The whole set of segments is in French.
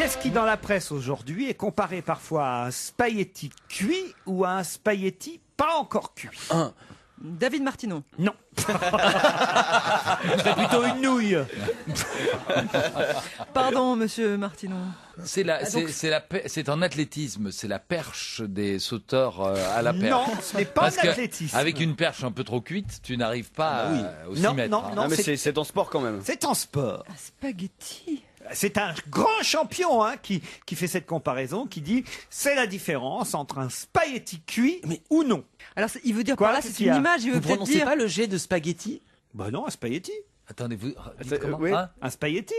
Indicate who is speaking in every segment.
Speaker 1: Qu'est-ce qui, dans la presse aujourd'hui, est comparé parfois à un spaghetti cuit ou à un spaghetti pas encore cuit?
Speaker 2: David Martineau.
Speaker 1: Non. C'est plutôt une nouille.
Speaker 2: Pardon, monsieur Martineau.
Speaker 3: C'est en athlétisme, c'est la perche des sauteurs à la perche.
Speaker 1: Non, ce n'est pas
Speaker 3: Parce
Speaker 1: en
Speaker 3: que
Speaker 1: athlétisme.
Speaker 3: avec une perche un peu trop cuite, tu n'arrives pas au 6
Speaker 1: Non,
Speaker 3: mètres.
Speaker 1: non, non.
Speaker 4: Ah, mais c'est en sport quand même.
Speaker 1: C'est en sport.
Speaker 2: Un spaghetti.
Speaker 1: C'est un grand champion qui fait cette comparaison, qui dit c'est la différence entre un spaghetti cuit ou non.
Speaker 2: Alors, il veut dire
Speaker 1: Quoi,
Speaker 2: par là,
Speaker 1: qu'est-ce
Speaker 2: c'est
Speaker 1: qu'il y
Speaker 2: une
Speaker 1: a
Speaker 2: image, il veut
Speaker 5: Vous
Speaker 2: peut-être
Speaker 5: prononcez
Speaker 2: dire...
Speaker 5: pas le jet de spaghetti?
Speaker 1: Bah non, un spaghetti.
Speaker 3: Attendez, vous dites
Speaker 4: C'est-
Speaker 3: comment
Speaker 4: oui.
Speaker 3: hein
Speaker 1: Un spaghetti.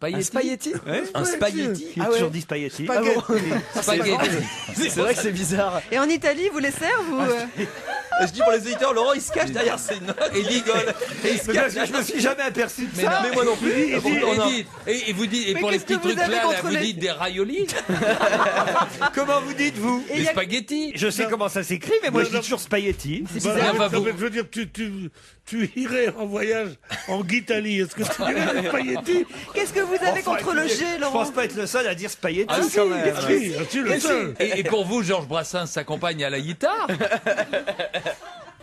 Speaker 5: Un spaghetti?
Speaker 1: Ouais.
Speaker 5: Un spaghetti?
Speaker 1: Qui a
Speaker 5: Ah ouais.
Speaker 1: toujours dit spaghetti.
Speaker 3: Spaghetti.
Speaker 5: C'est vrai que c'est bizarre.
Speaker 2: Et en Italie, vous les servent ou...
Speaker 5: Je dis pour les auditeurs, Laurent il se cache derrière ses notes et il rigole. Et il se
Speaker 1: Mais
Speaker 5: cache
Speaker 1: parce que je me suis jamais aperçu de
Speaker 3: Mais
Speaker 1: ça.
Speaker 3: non.
Speaker 5: Mais moi non plus.
Speaker 3: Et vous dites, et
Speaker 2: Mais
Speaker 3: pour les
Speaker 2: qu'est-ce que
Speaker 3: petits
Speaker 2: vous
Speaker 3: trucs
Speaker 2: avez
Speaker 3: là,
Speaker 2: contre
Speaker 3: vous
Speaker 2: les-
Speaker 3: dites des raviolis,
Speaker 1: Comment vous dites-vous?
Speaker 2: Et il
Speaker 3: des
Speaker 2: y a-
Speaker 3: spaghettis.
Speaker 1: Je sais comment ça s'écrit, mais moi je dis toujours spaghetti.
Speaker 2: C'est
Speaker 6: Bah,
Speaker 2: bizarre.
Speaker 3: enfin,
Speaker 6: non,
Speaker 3: vous-
Speaker 6: mais je veux dire, tu irais en voyage en Italie. Est-ce que tu irais en spaghetti?
Speaker 2: Qu'est-ce que vous avez
Speaker 1: Enfin,
Speaker 2: contre le
Speaker 1: écoutez,
Speaker 2: jet,
Speaker 1: Je
Speaker 2: Laurent?
Speaker 1: pense pas être le seul à dire spaghetti
Speaker 3: Ah,
Speaker 1: quand même.
Speaker 6: Si, tu le seul.
Speaker 3: Et pour vous, Georges Brassens s'accompagne à la guitare.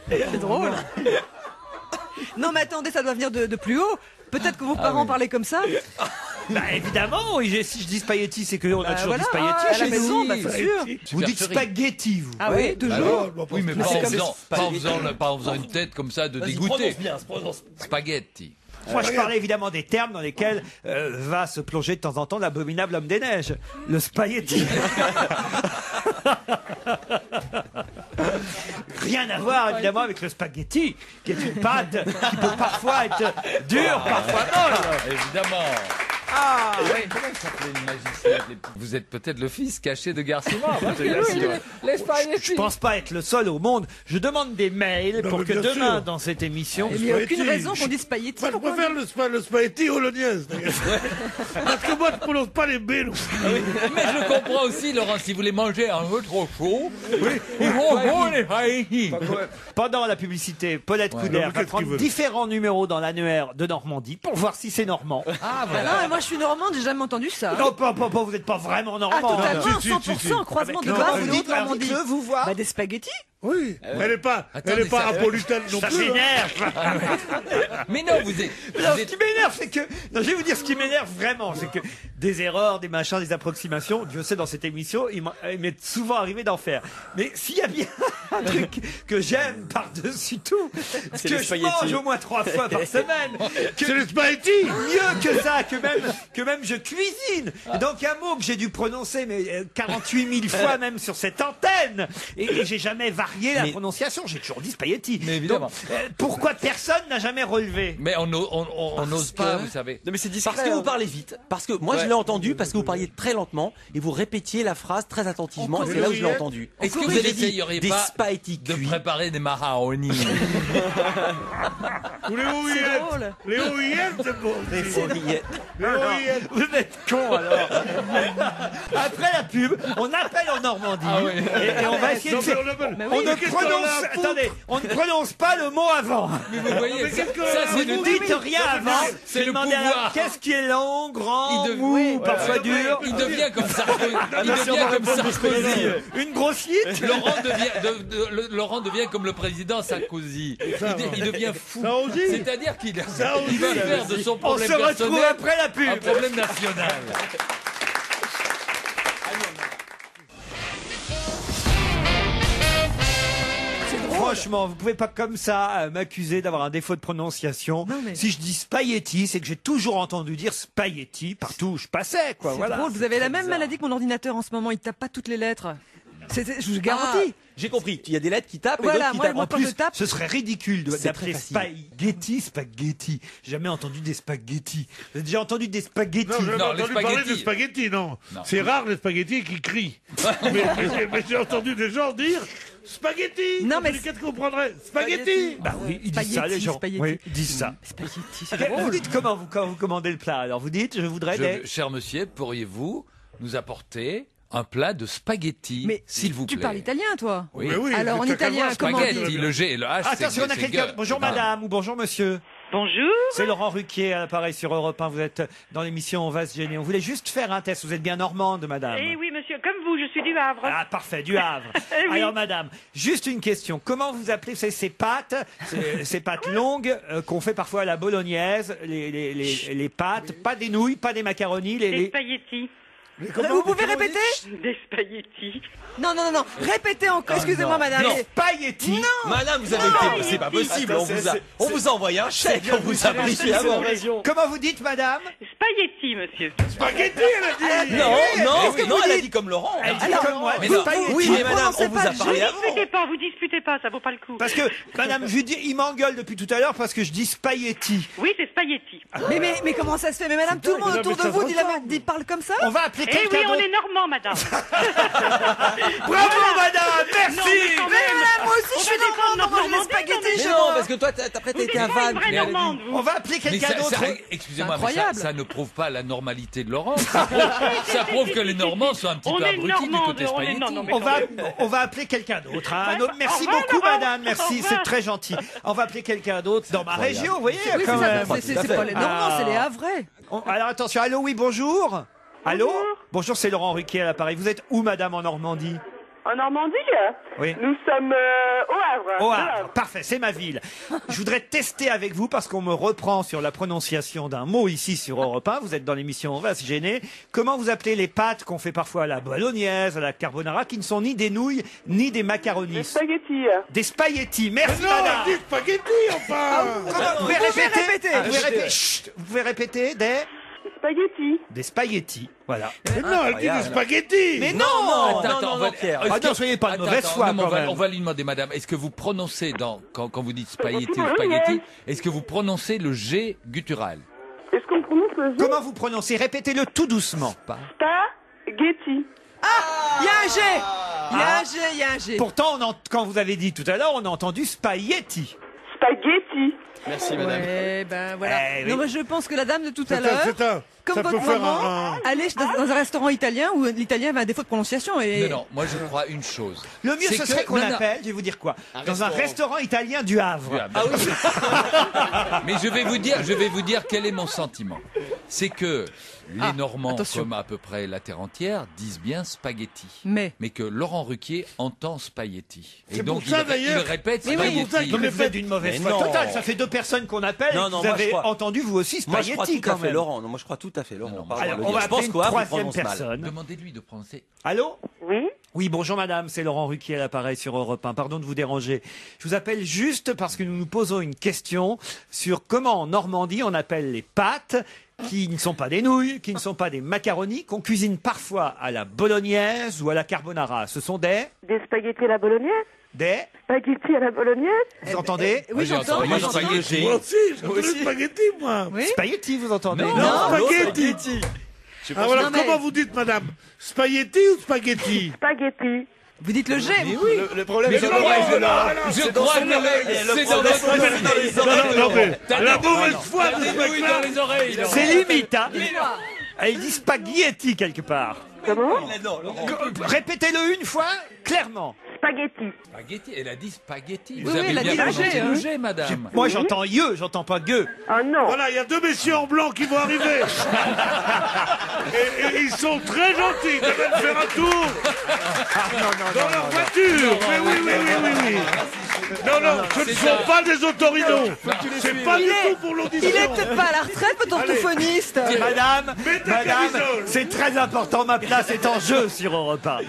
Speaker 2: C'est drôle. Non, mais attendez, ça doit venir de plus haut. Peut-être que vos parents parlaient comme ça.
Speaker 1: Bah évidemment, si je dis spaghetti, c'est qu'on a toujours
Speaker 2: Voilà,
Speaker 1: dit spaghetti
Speaker 2: à la
Speaker 1: chez
Speaker 2: maison,
Speaker 1: nous.
Speaker 2: bah, c'est sûr.
Speaker 1: Vous dites
Speaker 3: Supercherie.
Speaker 1: spaghetti, vous.
Speaker 2: Ah oui, toujours.
Speaker 3: Oui, mais
Speaker 5: Mais
Speaker 3: pas
Speaker 5: c'est
Speaker 3: en
Speaker 5: comme
Speaker 3: faisant,
Speaker 5: des
Speaker 3: pas en faisant une tête comme ça de
Speaker 5: Vas-y,
Speaker 3: dégoûté.
Speaker 5: prononce bien, prononce.
Speaker 3: Spaghetti.
Speaker 1: Moi, je parlais évidemment des termes dans lesquels va se plonger de temps en temps l'abominable homme des neiges, le spaghetti. Rien à voir évidemment avec le spaghetti, qui est une pâte qui peut parfois être dure, parfois molle.
Speaker 3: Évidemment.
Speaker 1: Ah,
Speaker 3: Comment s'appelait une magicienne? Vous êtes peut-être le fils caché de Garcimard. Moi, j'ai lu les spaghettis.
Speaker 1: je pense pas être le seul au monde. Je demande des mails
Speaker 6: Non,
Speaker 1: pour
Speaker 6: mais
Speaker 1: que
Speaker 6: bien
Speaker 1: demain,
Speaker 6: sûr.
Speaker 1: dans cette émission,
Speaker 2: Il n'y a aucune
Speaker 6: Spaghetti.
Speaker 2: raison qu'on dise spaghetti.
Speaker 6: Moi, je
Speaker 2: Pourquoi
Speaker 6: préfère le spaghetti holognaise, d'ailleurs. Parce que moi, je prononce pas les B, non.
Speaker 3: Mais je comprends aussi, Laurent, si vous les mangez un peu trop chaud, ils vont bon les spaghettis.
Speaker 1: pendant la publicité, Paulette
Speaker 3: Ouais.
Speaker 1: Couder
Speaker 6: Non, mais
Speaker 1: va
Speaker 6: qu'est-ce
Speaker 1: prendre
Speaker 6: qu'il veut
Speaker 1: différents numéros dans l'annuaire de Normandie pour voir si c'est normand.
Speaker 3: Ah,
Speaker 2: Ah
Speaker 3: voilà.
Speaker 2: non, mais moi je suis normande, j'ai jamais entendu ça.
Speaker 1: Non, pas, vous n'êtes pas vraiment
Speaker 2: Ah,
Speaker 1: normand.
Speaker 2: totalement,
Speaker 6: Si, si,
Speaker 2: 100%,
Speaker 6: si, si.
Speaker 2: croisement de
Speaker 1: Non,
Speaker 2: base,
Speaker 1: vous
Speaker 2: de
Speaker 1: dites,
Speaker 2: Haute-Normandie.
Speaker 1: dites-le, vous voir.
Speaker 2: Bah des spaghettis.
Speaker 6: Oui, elle n'est pas
Speaker 3: Attendez, ça-
Speaker 6: napolitaine non
Speaker 1: Ça
Speaker 6: plus. hein.
Speaker 1: m'énerve.
Speaker 3: Mais non, vous êtes.
Speaker 1: Non,
Speaker 3: vous
Speaker 1: ce
Speaker 3: êtes-
Speaker 1: qui m'énerve, c'est que. Non, je vais vous dire ce qui m'énerve vraiment, c'est que des erreurs, des machins, des approximations, Dieu sait, dans cette émission, il m'est souvent arrivé d'en faire. Mais s'il y a bien un truc que j'aime par-dessus tout,
Speaker 5: C'est
Speaker 1: que
Speaker 5: les
Speaker 1: je
Speaker 5: spaghettis.
Speaker 1: mange au moins 3 fois par semaine,
Speaker 6: C'est les spaghettis.
Speaker 1: mieux que ça, que même je cuisine. Et donc un mot que j'ai dû prononcer mais 48 000 fois même sur cette antenne, et j'ai jamais varié la prononciation. J'ai toujours dit spaghetti.
Speaker 3: Mais évidemment.
Speaker 1: Donc, pourquoi personne n'a jamais relevé?
Speaker 3: Mais on n'ose pas, vous savez.
Speaker 5: Non mais c'est discret. Parce que vous parlez vite. Parce que moi je l'ai entendu parce que vous parliez très lentement et vous répétiez la phrase très attentivement et c'est là où je l'ai entendu.
Speaker 3: Est-ce que
Speaker 5: vous
Speaker 3: vous
Speaker 5: avez dit
Speaker 3: n'essayeriez
Speaker 5: des
Speaker 3: pas
Speaker 5: spaghettis
Speaker 3: de
Speaker 5: cuits?
Speaker 3: préparer des macaroni?
Speaker 6: Ou les
Speaker 2: C'est drôle.
Speaker 6: OIM. Les OIM, c'est bon.
Speaker 5: Des oreillettes.
Speaker 6: Les OIM.
Speaker 1: Vous êtes con alors. Après la pub, on appelle en Normandie et on va essayer
Speaker 6: Non,
Speaker 1: de
Speaker 6: mais
Speaker 1: faire.
Speaker 6: on appelle.
Speaker 1: On ne
Speaker 6: qu'est-ce qu'on a
Speaker 1: prononce,
Speaker 6: à foutre
Speaker 1: attendez, on ne prononce pas le mot avant.
Speaker 3: Mais vous voyez,
Speaker 6: mais
Speaker 3: ça,
Speaker 6: qu'est-ce que-
Speaker 3: ça,
Speaker 1: Vous
Speaker 3: c'est
Speaker 1: ne
Speaker 3: le
Speaker 1: dites rien avant.
Speaker 3: c'est le
Speaker 1: Demandez à la-
Speaker 3: pouvoir.
Speaker 1: Qu'est-ce qui est long, grand,
Speaker 3: Il de-
Speaker 1: mou,
Speaker 3: oui,
Speaker 1: parfois dur.
Speaker 3: Il devient comme Sarkozy. Il devient comme Sarkozy.
Speaker 1: Une grossite.
Speaker 3: Laurent devient comme le président Sarkozy. Il devient fou.
Speaker 6: Ça aussi.
Speaker 3: C'est-à-dire qu'il
Speaker 6: Ça aussi.
Speaker 3: va faire de son
Speaker 1: On
Speaker 3: problème
Speaker 1: se retrouve
Speaker 3: personnel
Speaker 1: après la pub.
Speaker 3: un problème national.
Speaker 1: Franchement, vous pouvez pas comme ça m'accuser d'avoir un défaut de prononciation.
Speaker 2: Non, mais-
Speaker 1: Si je dis spaghetti, c'est que j'ai toujours entendu dire spaghetti partout où je passais, quoi.
Speaker 2: C'est
Speaker 1: Voilà.
Speaker 2: drôle, vous avez la même maladie que mon ordinateur en ce moment, il tape pas toutes les lettres. Je vous garantis.
Speaker 5: J'ai compris. Il y a des lettres qui tapent et
Speaker 2: Voilà,
Speaker 5: d'autres qui
Speaker 2: moi,
Speaker 5: tapent.
Speaker 2: moi,
Speaker 1: En
Speaker 2: quand
Speaker 1: plus,
Speaker 2: je tape-
Speaker 1: ce serait ridicule
Speaker 5: C'est
Speaker 1: d'appeler
Speaker 5: très facile.
Speaker 1: spaghetti. J'ai jamais entendu des spaghettis. Vous avez déjà entendu des spaghettis?
Speaker 6: Non, j'ai
Speaker 3: Non,
Speaker 6: entendu
Speaker 3: les
Speaker 6: parler
Speaker 3: spaghettis.
Speaker 6: de spaghettis, non.
Speaker 3: Non.
Speaker 6: C'est rare les spaghettis qui crient. mais j'ai entendu des gens dire spaghetti.
Speaker 2: Non, mais
Speaker 6: Qu'est-ce qu'on prendrait? Spaghetti.
Speaker 1: Bah oui, ils disent ça, les
Speaker 2: Spaghetti,
Speaker 1: gens.
Speaker 2: spaghetti.
Speaker 1: Oui, ils disent ça.
Speaker 2: Spaghetti, c'est
Speaker 1: Ok, vous
Speaker 2: drôle.
Speaker 1: dites comment quand vous commandez le plat? Alors vous dites, je voudrais des.
Speaker 3: Cher monsieur, pourriez-vous nous apporter un plat de spaghetti,
Speaker 2: Mais
Speaker 3: s'il vous plaît?
Speaker 2: tu parles italien, toi?
Speaker 3: Oui.
Speaker 6: Mais oui,
Speaker 2: Alors, en
Speaker 6: t'as qu'à
Speaker 2: italien,
Speaker 6: voir
Speaker 2: comment
Speaker 3: Spaghetti,
Speaker 2: dire
Speaker 3: le G et le H.
Speaker 1: Attention, on a
Speaker 3: c'est
Speaker 1: quelqu'un.
Speaker 3: que-
Speaker 1: Bonjour
Speaker 3: Enfin,
Speaker 1: madame ou bonjour monsieur.
Speaker 4: Bonjour.
Speaker 1: C'est Laurent Ruquier à l'appareil sur Europe 1. Vous êtes dans l'émission On va se gêner. On voulait juste faire un test. Vous êtes bien normande, madame?
Speaker 4: Eh oui, monsieur, comme vous, je suis du Havre.
Speaker 1: Ah, parfait, du Havre.
Speaker 4: Eh oui.
Speaker 1: Alors, madame, juste une question. Comment vous appelez ces pâtes, ces pâtes longues qu'on fait parfois à la bolognaise, les pâtes, pas des nouilles, pas des macaronis,
Speaker 4: Des spaghettis.
Speaker 2: Vous pouvez répéter?
Speaker 4: Des spaghettis.
Speaker 2: Non. Répétez encore. Excusez-moi, madame.
Speaker 5: Non.
Speaker 1: Spaghettis.
Speaker 2: Non.
Speaker 5: Madame, vous avez été. C'est pas possible. On vous a envoyé un chèque. On vous a briefé avant.
Speaker 1: Comment vous dites, madame?
Speaker 4: Spaghettis, monsieur.
Speaker 6: Spaghetti, elle a dit.
Speaker 5: Non, elle a dit comme Laurent.
Speaker 1: Elle dit
Speaker 2: Alors,
Speaker 1: comme moi.
Speaker 5: Mais
Speaker 1: des
Speaker 5: non,
Speaker 1: spaghettis.
Speaker 5: oui, mais madame,
Speaker 2: prononcez
Speaker 5: on vous
Speaker 2: pas
Speaker 5: a
Speaker 2: le
Speaker 5: parlé
Speaker 2: jeu.
Speaker 5: avant.
Speaker 4: Vous disputez pas, ça vaut pas le coup.
Speaker 1: Parce que, madame, je dis, il m'engueule depuis tout à l'heure parce que je dis spaghettis.
Speaker 4: Oui, c'est spaghettis.
Speaker 2: Mais comment ça se fait? Mais madame, tout le monde autour de vous parle comme ça?
Speaker 1: On va appeler
Speaker 4: Eh oui,
Speaker 1: quelqu'un
Speaker 4: on
Speaker 1: d'autre.
Speaker 4: est normand, madame.
Speaker 1: Bravo, madame. Merci.
Speaker 4: Non, mais quand
Speaker 2: Mais
Speaker 4: même.
Speaker 2: madame, moi aussi,
Speaker 4: On
Speaker 2: je suis
Speaker 4: va défendre
Speaker 2: normande, moi,
Speaker 4: notre
Speaker 2: je les
Speaker 4: Normandie,
Speaker 2: spaghettis
Speaker 5: Mais
Speaker 2: chez
Speaker 5: non,
Speaker 2: moi.
Speaker 5: parce que toi, après,
Speaker 4: Vous
Speaker 5: t'as
Speaker 4: êtes
Speaker 5: été
Speaker 4: pas
Speaker 5: à
Speaker 4: une
Speaker 5: Vannes.
Speaker 4: vraie
Speaker 5: Mais elle a dit-
Speaker 4: normande, vous.
Speaker 1: On va appeler
Speaker 3: Mais
Speaker 1: quelqu'un d'autre.
Speaker 3: excusez-moi,
Speaker 2: C'est
Speaker 3: mais
Speaker 2: incroyable.
Speaker 3: ça ne prouve pas la normalité de Laurent. Ça prouve que les Normands sont un petit
Speaker 4: On
Speaker 3: peu
Speaker 4: est
Speaker 3: abrutis du
Speaker 4: Normands,
Speaker 3: côté
Speaker 4: on est-
Speaker 3: spaghetti.
Speaker 4: non, mais
Speaker 1: On va appeler quelqu'un d'autre. Hein. Un autre. Merci
Speaker 4: Au revoir,
Speaker 1: beaucoup,
Speaker 4: Laurent.
Speaker 1: madame. Merci,
Speaker 4: Au
Speaker 1: c'est
Speaker 4: revoir.
Speaker 1: très gentil. On va appeler quelqu'un d'autre dans ma région, vous voyez,
Speaker 2: Oui,
Speaker 1: quand même.
Speaker 2: c'est pas les Normands, c'est les Havrais.
Speaker 1: Alors attention, allô, oui, bonjour. Allô?
Speaker 4: Bonjour.
Speaker 1: Bonjour, c'est Laurent Ruquier à l'appareil. Vous êtes où, madame, en Normandie?
Speaker 7: En Normandie,
Speaker 1: Oui.
Speaker 7: nous sommes au Havre.
Speaker 1: Au Havre. Parfait, c'est ma ville. Je voudrais tester avec vous parce qu'on me reprend sur la prononciation d'un mot ici sur Europe 1. Vous êtes dans l'émission On va se gêner. Comment vous appelez les pâtes qu'on fait parfois à la bolognaise, à la carbonara, qui ne sont ni des nouilles ni des macaronis?
Speaker 7: Spaghetti.
Speaker 1: Des spaghettis. Merci,
Speaker 6: Non,
Speaker 1: madame.
Speaker 6: elle dit spaghetti, enfin.
Speaker 1: Comment vous pouvez répéter? Vous pouvez répéter? Chut, vous pouvez répéter
Speaker 7: Spaghetti.
Speaker 1: des spaghettis. Voilà.
Speaker 6: Mais non, elle dit des spaghettis.
Speaker 1: Mais non,
Speaker 5: Pierre.
Speaker 1: Ah non, soyez pas de mauvaise foi,
Speaker 3: non,
Speaker 1: quand même.
Speaker 3: on va lui demander, madame, est-ce que vous prononcez, quand vous dites spaghetti ou
Speaker 7: Oui,
Speaker 3: spaghetti,
Speaker 7: oui.
Speaker 3: est-ce que vous prononcez le G guttural?
Speaker 7: Est-ce qu'on prononce le G?
Speaker 1: Comment vous prononcez? Répétez-le tout doucement.
Speaker 7: Spaghetti.
Speaker 2: Il y a un G. Il y a un G.
Speaker 1: Pourtant, quand vous avez dit tout à l'heure, on a entendu spaghetti.
Speaker 7: Spaghetti.
Speaker 5: Merci, madame.
Speaker 2: Ouais, ben voilà.
Speaker 1: Eh oui.
Speaker 2: Non, mais je pense que la dame de tout à
Speaker 6: Ça
Speaker 2: l'heure, comme
Speaker 6: peut
Speaker 2: votre
Speaker 6: faire
Speaker 2: maman, allez dans un restaurant italien où l'italien avait un défaut de prononciation et.
Speaker 3: Non, moi je crois une chose.
Speaker 1: Le mieux,
Speaker 3: C'est
Speaker 1: ce
Speaker 3: que-
Speaker 1: serait qu'on
Speaker 3: non, non.
Speaker 1: appelle, je vais vous dire quoi, dans un restaurant italien du Havre.
Speaker 3: Ah oui. Mais je vais vous dire quel est mon sentiment. C'est que les Normands,
Speaker 2: attention.
Speaker 3: comme à peu près la terre entière, disent bien spaghetti.
Speaker 2: Mais.
Speaker 3: Mais que Laurent Ruquier entend spaghetti. Et
Speaker 6: C'est
Speaker 3: donc
Speaker 6: pour ça,
Speaker 3: il
Speaker 6: d'ailleurs.
Speaker 3: répète
Speaker 2: Mais oui,
Speaker 3: spaghetti.
Speaker 6: pour ça qu'il
Speaker 1: Non, mais
Speaker 6: le
Speaker 1: vous êtes
Speaker 6: fait.
Speaker 1: d'une mauvaise
Speaker 5: Mais
Speaker 1: foi
Speaker 5: non.
Speaker 1: totale. Ça fait 2 personnes qu'on appelle
Speaker 5: Non,
Speaker 1: et
Speaker 5: non,
Speaker 1: vous
Speaker 5: moi, je
Speaker 1: avez
Speaker 5: crois-
Speaker 1: entendu vous aussi
Speaker 5: Moi, je crois
Speaker 1: spaghetti
Speaker 5: tout à
Speaker 1: quand
Speaker 5: fait
Speaker 1: même.
Speaker 5: Laurent. Non, moi, je crois tout à fait Laurent.
Speaker 3: Non,
Speaker 5: Pardon,
Speaker 1: Alors,
Speaker 5: le
Speaker 1: on
Speaker 5: dire.
Speaker 1: va
Speaker 5: Je pense
Speaker 1: appeler une
Speaker 5: qu'au Havre, il
Speaker 1: troisième
Speaker 5: prononce mal.
Speaker 1: personne.
Speaker 3: Demandez-lui de prononcer.
Speaker 1: Allô?
Speaker 7: Oui.
Speaker 1: Oui, bonjour madame, c'est Laurent Ruquier à l'appareil sur Europe 1. Pardon de vous déranger. Je vous appelle juste parce que nous nous posons une question sur comment en Normandie on appelle les pâtes qui ne sont pas des nouilles, qui ne sont pas des macaronis, qu'on cuisine parfois à la bolognaise ou à la carbonara. Ce sont des...
Speaker 7: Des spaghettis à la bolognaise.
Speaker 1: Des...
Speaker 7: Spaghettis à la bolognaise.
Speaker 1: Vous entendez?
Speaker 2: Oui, j'entends.
Speaker 3: Moi,
Speaker 2: Moi,
Speaker 3: j'entends
Speaker 2: j'entends.
Speaker 3: spaghetti.
Speaker 6: Moi aussi, j'ai entendu spaghetti, moi.
Speaker 2: Oui.
Speaker 1: Spaghetti, vous entendez?
Speaker 6: Non, spaghetti. Ah, voilà,
Speaker 2: Non, mais-
Speaker 6: comment vous dites, madame? Spaghetti ou spaghetti?
Speaker 7: Spaghetti.
Speaker 2: Vous dites le G.
Speaker 5: Le problème,
Speaker 3: Mais
Speaker 5: c'est
Speaker 3: je
Speaker 5: que
Speaker 3: crois que je crois que c'est dans votre
Speaker 6: Non, mais
Speaker 3: T'as
Speaker 6: la
Speaker 3: des
Speaker 6: mauvaise
Speaker 3: nouilles-
Speaker 6: foi
Speaker 3: t'as
Speaker 6: de
Speaker 3: des
Speaker 6: ce
Speaker 3: nouilles
Speaker 6: mec-là.
Speaker 3: dans les oreilles. Laurent.
Speaker 1: C'est limite, hein? Elle dit spaghetti quelque part.
Speaker 7: Comment?
Speaker 1: Répétez-le une fois, clairement.
Speaker 7: Spaghetti.
Speaker 3: Spaghetti, elle a dit spaghetti.
Speaker 2: Oui, elle a dit le
Speaker 3: prononcé
Speaker 2: G, hein.
Speaker 3: le G, madame.
Speaker 1: Moi j'entends yeux, j'entends pas gueux.
Speaker 7: Ah non.
Speaker 6: Voilà, il y a 2 messieurs en blanc qui vont arriver. et ils sont très gentils. Ils devraient faire un tour dans leur voiture. Mais oui. Non, ce ne sont pas des autorinos. C'est pas du tout pour
Speaker 2: Il
Speaker 6: l'audition.
Speaker 2: est peut-être pas à la retraite, votre orthophoniste.
Speaker 1: Madame,
Speaker 6: Mettez
Speaker 1: madame,
Speaker 6: camisole.
Speaker 1: c'est très important, ma place est en jeu sur Europe 1.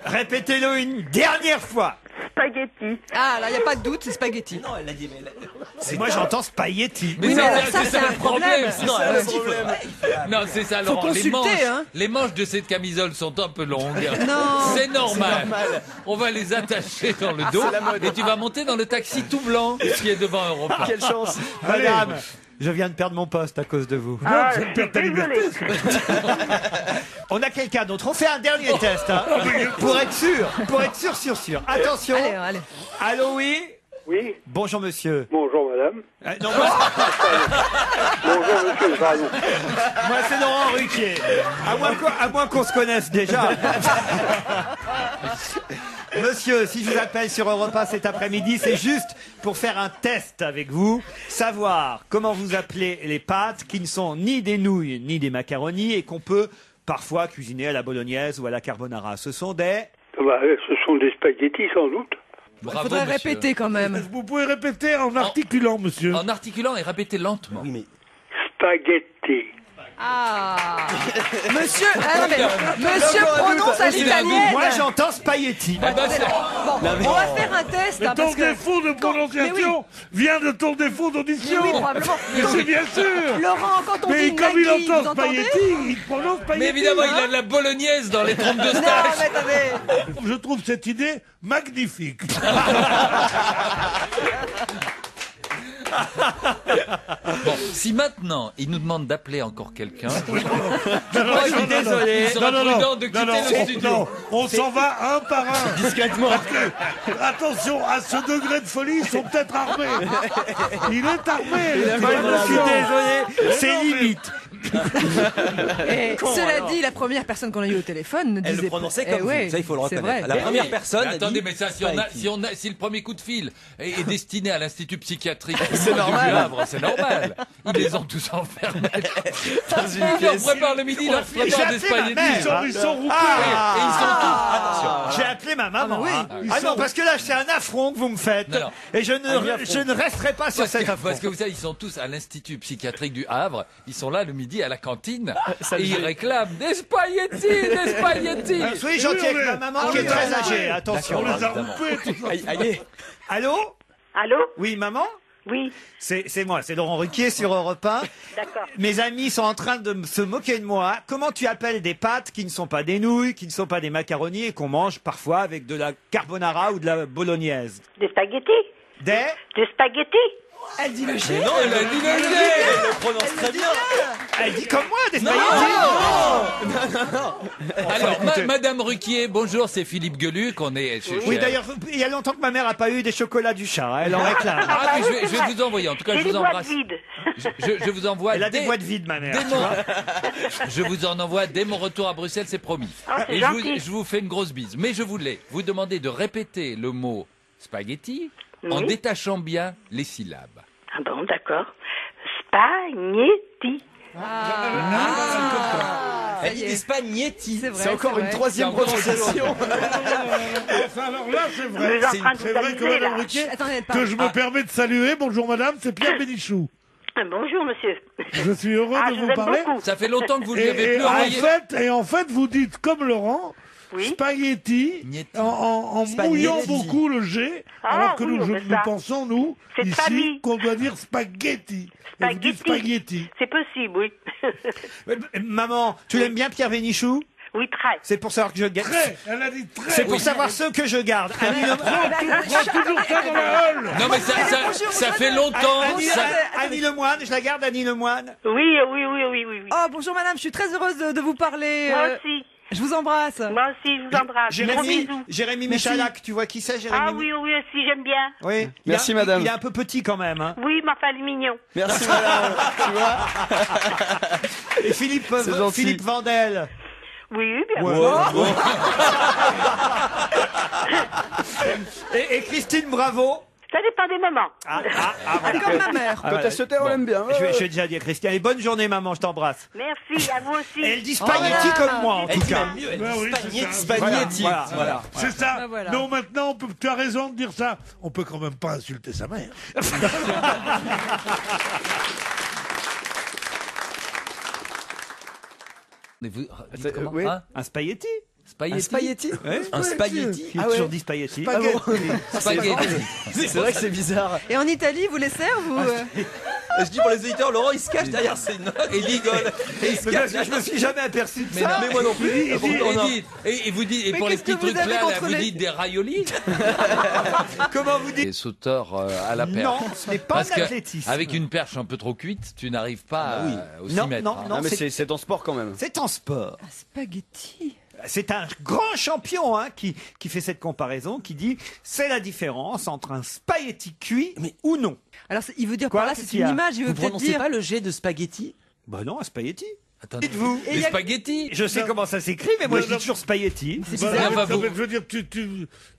Speaker 1: Répétez-le une dernière fois.
Speaker 7: Spaghetti.
Speaker 2: Ah, là, il n'y a pas de doute, c'est spaghetti.
Speaker 5: Non, elle l'a dit, mais.
Speaker 1: Moi j'entends spaghetti.
Speaker 2: Oui, mais alors ça, c'est un problème.
Speaker 5: Non, elle a dit,
Speaker 3: Non, c'est ça, Laurent.
Speaker 2: consulter, hein.
Speaker 3: Les manches de cette camisole sont un peu longues.
Speaker 2: Non.
Speaker 3: C'est normal. On va les attacher dans le dos et tu vas monter dans le taxi tout blanc qui est devant Europe 1.
Speaker 5: Quelle chance.
Speaker 1: Madame, je viens de perdre mon poste à cause de vous.
Speaker 7: Ah,
Speaker 6: je vais perdre ta
Speaker 7: désolé.
Speaker 1: On a quelqu'un d'autre. On fait un dernier test, hein, pour être sûr, sûr. Attention.
Speaker 2: Allez.
Speaker 1: Allô, oui.
Speaker 8: Oui,
Speaker 1: Bonjour, monsieur.
Speaker 8: bonjour madame.
Speaker 1: Non, moi,
Speaker 8: Bonjour monsieur, pardon.
Speaker 1: moi, c'est Laurent Ruquier. À moins qu'on se connaisse déjà. Monsieur, si je vous appelle sur Europe 1 cet après-midi, c'est juste pour faire un test avec vous, savoir comment vous appelez les pâtes qui ne sont ni des nouilles ni des macaronis et qu'on peut parfois cuisiner à la bolognaise ou à la carbonara. Ce sont des...
Speaker 8: Ce sont des spaghettis, sans doute.
Speaker 2: Il faudrait répéter quand même.
Speaker 6: Vous pouvez répéter en articulant, monsieur.
Speaker 3: En articulant et répéter lentement.
Speaker 5: Oui, mais
Speaker 8: Spaghetti.
Speaker 2: Ah Monsieur, monsieur prononce à l'italienne.
Speaker 1: Moi j'entends spaghetti.
Speaker 2: Bon, on va faire un test.
Speaker 6: Mais
Speaker 2: hein,
Speaker 6: ton
Speaker 2: parce que...
Speaker 6: défaut de prononciation vient de ton défaut d'audition.
Speaker 2: Mais oui, probablement.
Speaker 6: Mais c'est bien sûr.
Speaker 2: Laurent, quand on
Speaker 6: Mais
Speaker 2: dit
Speaker 6: comme il
Speaker 2: Nagui,
Speaker 6: entend
Speaker 2: vous entendez?
Speaker 6: spaghetti, il prononce spaghetti.
Speaker 3: Mais évidemment, il a de la bolognaise dans les trompes de
Speaker 2: Non,
Speaker 3: stage.
Speaker 2: mais attendez.
Speaker 6: Je trouve cette idée magnifique.
Speaker 3: Bon, si maintenant il nous demande d'appeler encore quelqu'un,
Speaker 1: Je suis désolé.
Speaker 3: il sera prudent de quitter le studio.
Speaker 6: Non, on s'en va un par un. Discrètement. Attention, à ce degré de folie, ils sont peut-être armés. Il est armé.
Speaker 1: Je suis désolé, c'est limite.
Speaker 2: Et cela dit, la première personne qu'on a eue au téléphone ne
Speaker 5: elle
Speaker 2: disait
Speaker 5: le prononçait
Speaker 2: pas.
Speaker 5: comme vous.
Speaker 2: Ouais,
Speaker 5: Ça, il faut le
Speaker 2: c'est
Speaker 5: reconnaître.
Speaker 2: vrai.
Speaker 5: La première
Speaker 3: Oui.
Speaker 5: personne.
Speaker 3: Mais
Speaker 5: a
Speaker 3: attendez,
Speaker 5: dit
Speaker 3: mais ça, si le premier coup de fil est destiné à l'Institut psychiatrique
Speaker 5: C'est normal.
Speaker 3: du Havre, c'est normal. Ils les ont tous enfermés. Ils leur préparent le midi, ils leur
Speaker 1: J'ai
Speaker 3: préparent des
Speaker 1: appelé ma
Speaker 3: spaghettis.
Speaker 1: mère.
Speaker 6: Ils sont roupés.
Speaker 1: Ah.
Speaker 3: Et ils sont tous.
Speaker 1: J'ai appelé ma maman.
Speaker 2: oui.
Speaker 1: hein. Ah non, parce que là, c'est un affront que vous me faites.
Speaker 3: Non, non.
Speaker 1: Et je ne resterai pas sur cet affront.
Speaker 3: Parce que vous savez, ils sont tous à l'Institut psychiatrique du Havre. Ils sont là le midi à la cantine et ils réclament des spaghettis, des spaghettis.
Speaker 1: Soyez gentil avec ma maman qui est très âgée. Attention.
Speaker 6: On les a
Speaker 5: évidemment.
Speaker 6: roupés, tout ça.
Speaker 5: Allez.
Speaker 1: Allô?
Speaker 7: Allô?
Speaker 1: Oui, maman?
Speaker 7: Oui,
Speaker 1: C'est moi, c'est Laurent Ruquier sur Europe 1.
Speaker 7: d'accord.
Speaker 1: Mes amis sont en train de se moquer de moi. Comment tu appelles des pâtes qui ne sont pas des nouilles, qui ne sont pas des macaronis et qu'on mange parfois avec de la carbonara ou de la bolognaise?
Speaker 7: Des spaghettis?
Speaker 1: Des...
Speaker 7: Des spaghettis?
Speaker 2: Elle dit le G.
Speaker 5: Non, elle a dit le G. Elle le prononce très bien.
Speaker 1: Elle dit comme moi, des spaghettis.
Speaker 3: Alors, Madame Ruquier, bonjour, c'est Philippe Gueluc. On est chez.
Speaker 1: Oui, d'ailleurs, il y a longtemps que ma mère n'a pas eu des chocolats du chat. hein, Elle en réclame.
Speaker 3: Ah, mais je vais vous envoyer. En tout cas,
Speaker 7: J'ai
Speaker 3: je
Speaker 7: des
Speaker 3: vous
Speaker 7: boîtes
Speaker 3: embrasse.
Speaker 7: vides.
Speaker 3: Je vous envoie.
Speaker 1: Elle a des
Speaker 3: dès-
Speaker 1: boîtes vides, ma mère.
Speaker 3: dès mon- Je vous en envoie dès mon retour à Bruxelles, c'est promis.
Speaker 7: Ah, c'est
Speaker 3: Et
Speaker 7: gentil.
Speaker 3: je vous fais une grosse bise. Mais je voulais vous demander de répéter le mot spaghetti en
Speaker 7: Oui.
Speaker 3: détachant bien les syllabes.
Speaker 7: Ah bon, d'accord. Spaghetti.
Speaker 5: Elle dit des spaghettis.
Speaker 2: C'est vrai,
Speaker 5: C'est encore
Speaker 2: c'est
Speaker 5: une
Speaker 2: vrai.
Speaker 5: troisième
Speaker 3: C'est encore
Speaker 5: prononciation.
Speaker 6: Enfin, alors là, c'est
Speaker 7: Vous
Speaker 6: vrai.
Speaker 7: êtes en train de
Speaker 6: C'est vrai que
Speaker 7: vous amuser,
Speaker 6: Madame
Speaker 7: là.
Speaker 6: Ruquier,
Speaker 2: Attendez, elle
Speaker 6: que
Speaker 2: parle.
Speaker 6: je me permets de saluer, bonjour madame, c'est Pierre Bénichou.
Speaker 7: Ah, bonjour, monsieur.
Speaker 6: Je suis heureux
Speaker 7: Ah,
Speaker 6: de
Speaker 7: je
Speaker 6: vous
Speaker 7: vous aime
Speaker 6: parler.
Speaker 7: beaucoup.
Speaker 3: Ça fait longtemps que vous lui
Speaker 6: Et,
Speaker 3: avez
Speaker 6: et
Speaker 3: plus
Speaker 6: en
Speaker 3: envoyé.
Speaker 6: fait, vous dites comme Laurent,
Speaker 7: Oui.
Speaker 6: spaghetti,
Speaker 3: Gnetti.
Speaker 6: en
Speaker 5: Spaghetti.
Speaker 6: mouillant beaucoup le G,
Speaker 7: Ah,
Speaker 6: alors que
Speaker 7: oui,
Speaker 6: nous,
Speaker 7: on fait
Speaker 6: nous
Speaker 7: ça.
Speaker 6: pensons, nous,
Speaker 7: C'est de
Speaker 6: ici,
Speaker 7: famille.
Speaker 6: qu'on doit dire spaghetti. Et vous dites spaghetti.
Speaker 7: C'est possible, oui.
Speaker 1: Maman, tu l'aimes bien, Pierre Bénichou?
Speaker 7: Oui, très.
Speaker 1: C'est pour savoir que je garde.
Speaker 6: Très, elle a dit très.
Speaker 1: C'est pour savoir ceux que je garde. Annie Le-
Speaker 6: Prends toujours ça dans la holle.
Speaker 3: Non, mais ça fait longtemps.
Speaker 1: Annie,
Speaker 3: ça-
Speaker 1: Annie Lemoine, je la garde, Annie Lemoine.
Speaker 7: Oui, oui, oui, oui, oui, oui.
Speaker 2: Oh, bonjour madame, je suis très heureuse de vous parler.
Speaker 7: Moi aussi.
Speaker 2: Je vous embrasse.
Speaker 7: Moi aussi, je vous embrasse. Gros bisous.
Speaker 1: Jérémy Michalak, tu vois qui c'est, Jérémy?
Speaker 7: Ah oui, oui, aussi, j'aime bien.
Speaker 1: Oui.
Speaker 9: Merci, madame.
Speaker 1: Il est un peu petit quand même. Hein.
Speaker 7: Oui, mais enfin, il est mignon.
Speaker 9: Merci madame. Tu vois.
Speaker 1: Et Philippe
Speaker 9: gentil.
Speaker 1: Vandel.
Speaker 7: Oui, bien.
Speaker 1: Et Christine Bravo.
Speaker 7: Ça dépend des moments.
Speaker 2: Comme ma mère.
Speaker 9: Quand t'as sauté, on l'aime bien.
Speaker 1: Je vais déjà dire Christiane. Et bonne journée, maman, je t'embrasse.
Speaker 7: Merci, à vous aussi.
Speaker 1: Et elle dit spaghetti comme moi, en
Speaker 5: Elle
Speaker 1: tout
Speaker 5: dit
Speaker 1: cas.
Speaker 5: même mieux. Elle
Speaker 6: Ben
Speaker 5: dit
Speaker 6: oui, c'est ça.
Speaker 5: spaghetti.
Speaker 1: Voilà.
Speaker 6: C'est ça.
Speaker 2: Ben voilà.
Speaker 6: Non, maintenant, tu as raison de dire ça. On peut quand même pas insulter sa mère.
Speaker 3: Mais vous-
Speaker 9: C'est-
Speaker 3: comment,
Speaker 9: oui.
Speaker 3: hein
Speaker 1: Un spaghetti.
Speaker 3: Spaghetti.
Speaker 9: Un spaghetti.
Speaker 5: Un spaghetti.
Speaker 1: Il a
Speaker 9: Ah ouais.
Speaker 1: toujours dit spaghetti.
Speaker 6: Spaghetti.
Speaker 3: Spaghetti.
Speaker 9: C'est vrai que c'est bizarre.
Speaker 2: Et en Italie, vous les servent ou
Speaker 5: Je dis pour les auditeurs, Laurent, il se cache derrière ses notes et il rigole. Et il se
Speaker 1: Mais
Speaker 5: cache
Speaker 1: parce que je me suis jamais aperçu de
Speaker 3: Mais
Speaker 1: ça.
Speaker 3: non.
Speaker 5: Mais moi non plus.
Speaker 3: Et vous dites, et
Speaker 2: Mais
Speaker 3: pour les
Speaker 2: qu'est-ce que
Speaker 3: petits
Speaker 2: vous
Speaker 3: trucs
Speaker 2: avez
Speaker 3: là,
Speaker 2: contre
Speaker 3: vous
Speaker 2: les-
Speaker 3: dites des raiolis.
Speaker 1: Comment vous dites?
Speaker 3: Des sauteurs à la perche.
Speaker 1: Non, ce n'est pas
Speaker 3: Parce
Speaker 1: un
Speaker 3: que
Speaker 1: athlétisme.
Speaker 3: avec une perche un peu trop cuite, tu n'arrives pas au 6
Speaker 1: Non,
Speaker 3: mètres.
Speaker 1: non,
Speaker 3: hein.
Speaker 1: non.
Speaker 9: Non mais
Speaker 1: c'est-
Speaker 9: c'est en sport quand même.
Speaker 1: C'est en sport.
Speaker 2: spaghetti?
Speaker 1: C'est un grand champion hein, qui fait cette comparaison, qui dit c'est la différence entre un spaghetti cuit ou non.
Speaker 2: Alors, il veut dire
Speaker 1: Quoi,
Speaker 2: par là,
Speaker 1: qu'est-ce
Speaker 2: c'est
Speaker 1: qu'il y
Speaker 2: une
Speaker 1: a
Speaker 2: image, il veut
Speaker 5: Vous
Speaker 2: peut-être
Speaker 5: prononcez
Speaker 2: dire.
Speaker 5: pas le G de spaghetti?
Speaker 1: Bah non, un spaghetti.
Speaker 3: Attendez.
Speaker 1: Dites-vous.
Speaker 3: Les spaghettis.
Speaker 1: Je sais comment ça s'écrit, mais moi je dis toujours spaghetti.
Speaker 6: Je veux dire,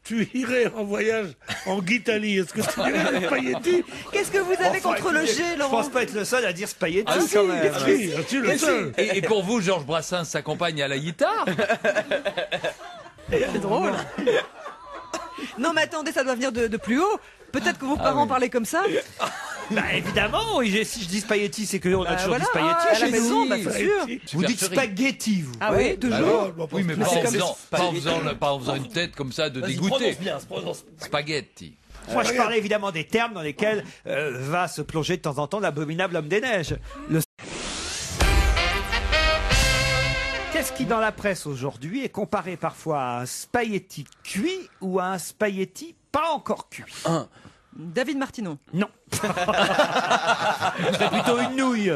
Speaker 6: tu irais en voyage en Italie. Est-ce que tu dirais les spaghettis?
Speaker 2: Qu'est-ce que vous avez
Speaker 1: Enfin,
Speaker 2: contre le
Speaker 1: écoutez,
Speaker 2: G,
Speaker 1: Je
Speaker 2: Laurent?
Speaker 1: pense pas être le seul à dire spaghetti
Speaker 3: Ah, si,
Speaker 1: quand même.
Speaker 6: Oui, tu le seul.
Speaker 3: Et pour vous, Georges Brassens s'accompagne à la guitare?
Speaker 2: C'est drôle. Non, mais attendez, ça doit venir de plus haut. Peut-être que vos parents parlaient comme ça.
Speaker 1: Bah évidemment, oui, si je dis spaghetti, c'est qu'on a toujours
Speaker 2: voilà,
Speaker 1: dit spaghetti
Speaker 2: à la
Speaker 1: chez
Speaker 2: maison,
Speaker 1: nous.
Speaker 2: bah, c'est sûr.
Speaker 1: Vous dites spaghetti, vous.
Speaker 2: Ah oui, toujours.
Speaker 3: Oui, mais pas en faisant une tête comme ça de dégoûté.
Speaker 9: Bien, prononce.
Speaker 3: Spaghetti.
Speaker 1: Moi, je parlais évidemment des termes dans lesquels va se plonger de temps en temps l'abominable homme des neiges. Qu'est-ce qui, dans la presse aujourd'hui, est comparé parfois à un spaghetti cuit ou à un spaghetti pas encore cuit?
Speaker 2: David Martinon.
Speaker 1: Non. C'est plutôt une nouille.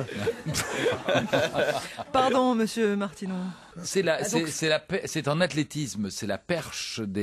Speaker 2: Pardon, monsieur Martinon.
Speaker 3: C'est en athlétisme, c'est la perche des